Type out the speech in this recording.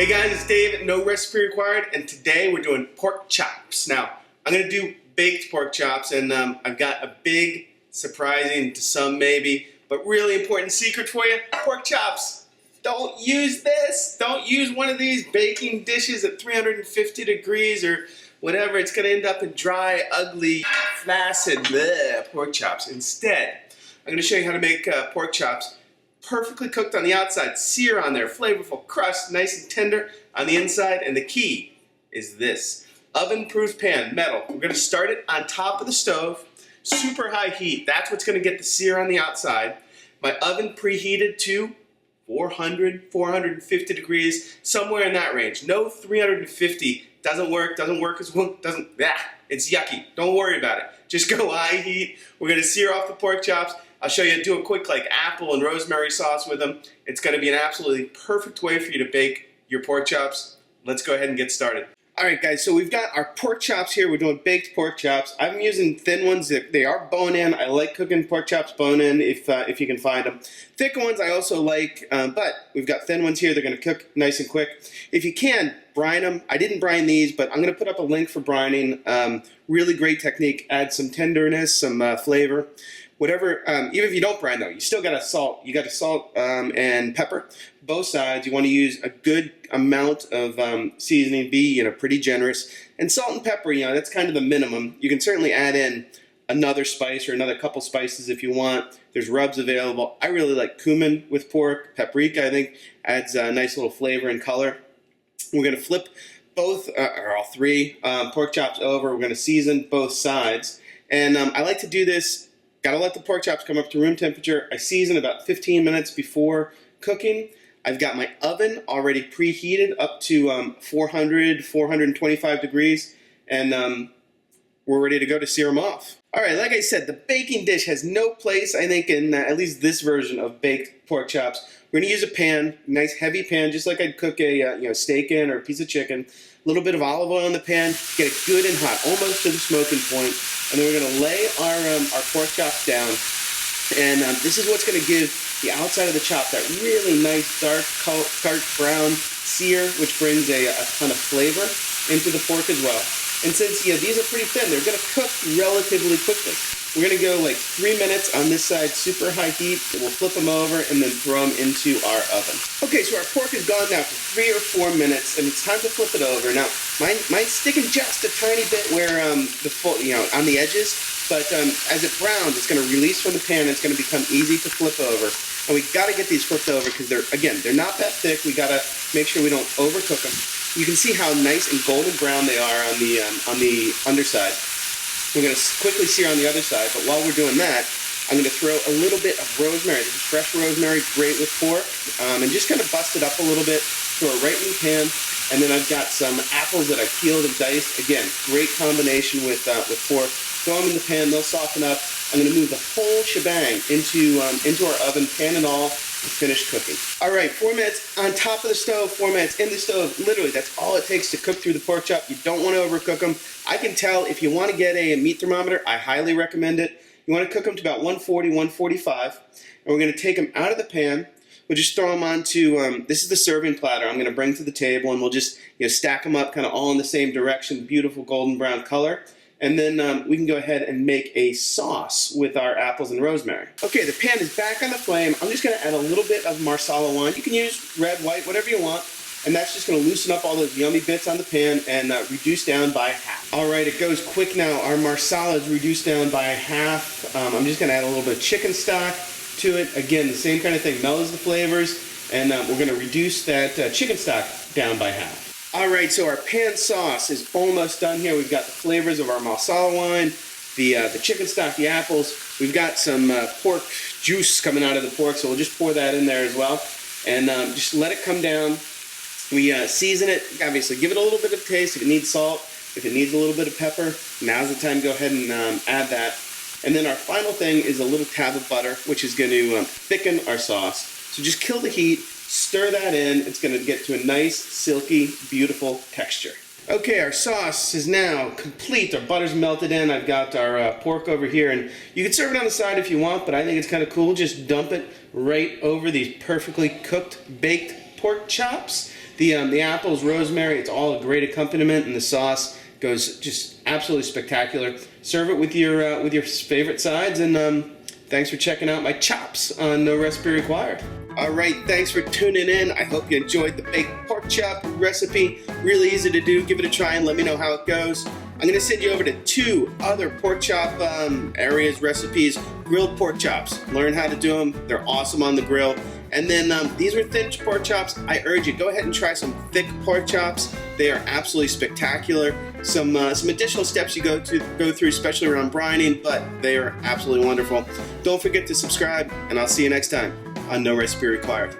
Hey guys, it's Dave, no recipe required, and today we're doing pork chops. Now, I'm going to do baked pork chops, and I've got a big, surprising to some maybe, but really important secret for you. Pork chops. Don't use this. Don't use one of these baking dishes at 350 degrees or whatever. It's going to end up in dry, ugly, flaccid pork chops. Instead, I'm going to show you how to make pork chops perfectly cooked on the outside, sear on there, flavorful crust, nice and tender on the inside, and the key is this. Oven-proof pan, metal. We're going to start it on top of the stove, super high heat. That's what's going to get the sear on the outside. My oven preheated to 400, 450 degrees, somewhere in that range. No 350, doesn't work as well, it's yucky. Don't worry about it. Just go high heat. We're going to sear off the pork chops. I'll show you do a quick apple and rosemary sauce with them. It's going to be an absolutely perfect way for you to bake your pork chops. Let's go ahead and get started. Alright guys, so we've got our pork chops here. We're doing baked pork chops. I'm using thin ones. They are bone-in. I like cooking pork chops bone-in if you can find them. Thick ones I also like, but we've got thin ones here. They're going to cook nice and quick. If you can, brine them. I didn't brine these, but I'm going to put up a link for brining. Really great technique. Add some tenderness, some flavor. Whatever, even if you don't brine though, you still gotta salt. You gotta salt and pepper both sides. You want to use a good amount of seasoning. Be pretty generous. And salt and pepper, that's kind of the minimum. You can certainly add in another spice or another couple spices if you want. There's rubs available. I really like cumin with pork. Paprika, I think, adds a nice little flavor and color. We're gonna flip both or all three pork chops over. We're gonna season both sides, and I like to do this. Gotta let the pork chops come up to room temperature. I season about 15 minutes before cooking. I've got my oven already preheated up to 400, 425 degrees, and we're ready to go to sear them off. Alright, like I said, the baking dish has no place, I think, in at least this version of baked pork chops. We're going to use a pan, nice heavy pan, just like I'd cook a steak in or a piece of chicken. A little bit of olive oil in the pan, get it good and hot, almost to the smoking point. And then we're going to lay our pork chops down. And this is what's going to give the outside of the chop that really nice dark brown sear, which brings a ton of flavor into the pork as well. And since these are pretty thin, they're going to cook relatively quickly. We're going to go 3 minutes on this side, super high heat. We'll flip them over and then throw them into our oven. Okay, so our pork is gone now for 3 or 4 minutes, and it's time to flip it over. Now, mine's sticking just a tiny bit where on the edges, but as it browns, it's going to release from the pan. And it's going to become easy to flip over. And we got to get these flipped over because they're not that thick. We got to make sure we don't overcook them. You can see how nice and golden brown they are on the underside. We're going to quickly sear on the other side, but while we're doing that, I'm going to throw a little bit of rosemary. This is fresh rosemary, great with pork, and just kind of bust it up a little bit, throw it right in the pan, and then I've got some apples that I peeled and diced. Again, great combination with pork. Throw them in the pan, they'll soften up. I'm going to move the whole shebang into our oven, pan and all, and finish cooking. All right, 4 minutes on top of the stove, 4 minutes in the stove. Literally, that's all it takes to cook through the pork chop. You don't want to overcook them. I can tell if you want to get a meat thermometer, I highly recommend it. You want to cook them to about 140, 145, and we're going to take them out of the pan. We'll just throw them onto, this is the serving platter I'm going to bring to the table, and we'll just stack them up kind of all in the same direction, beautiful golden brown color. And then we can go ahead and make a sauce with our apples and rosemary. Okay, the pan is back on the flame. I'm just going to add a little bit of Marsala wine. You can use red, white, whatever you want. And that's just going to loosen up all those yummy bits on the pan and reduce down by half. All right, it goes quick now. Our Marsala is reduced down by half. I'm just going to add a little bit of chicken stock to it. Again, the same kind of thing, mellows the flavors. And we're going to reduce that chicken stock down by half. All right, so our pan sauce is almost done here. We've got the flavors of our Marsala wine, the chicken stock, the apples. We've got some pork juice coming out of the pork, so we'll just pour that in there as well. And just let it come down. We season it, obviously. Give it a little bit of taste if it needs salt, if it needs a little bit of pepper. Now's the time to go ahead and add that. And then our final thing is a little tab of butter, which is going to thicken our sauce. So just kill the heat. Stir that in. It's going to get to a nice, silky, beautiful texture. Okay, our sauce is now complete. Our butter's melted in. I've got our pork over here, and you can serve it on the side if you want, but I think it's kind of cool. Just dump it right over these perfectly cooked, baked pork chops. The apples, rosemary, it's all a great accompaniment, and the sauce goes just absolutely spectacular. Serve it with your favorite sides, and thanks for checking out my chops on No Recipe Required. All right, thanks for tuning in. I hope you enjoyed the baked pork chop recipe. Really easy to do. Give it a try and let me know how it goes. I'm going to send you over to 2 other pork chop recipes, grilled pork chops. Learn how to do them. They're awesome on the grill. And then these are thin pork chops. I urge you, go ahead and try some thick pork chops. They are absolutely spectacular. Some additional steps you go through, especially around brining, but they are absolutely wonderful. Don't forget to subscribe, and I'll see you next time on No Recipe Required.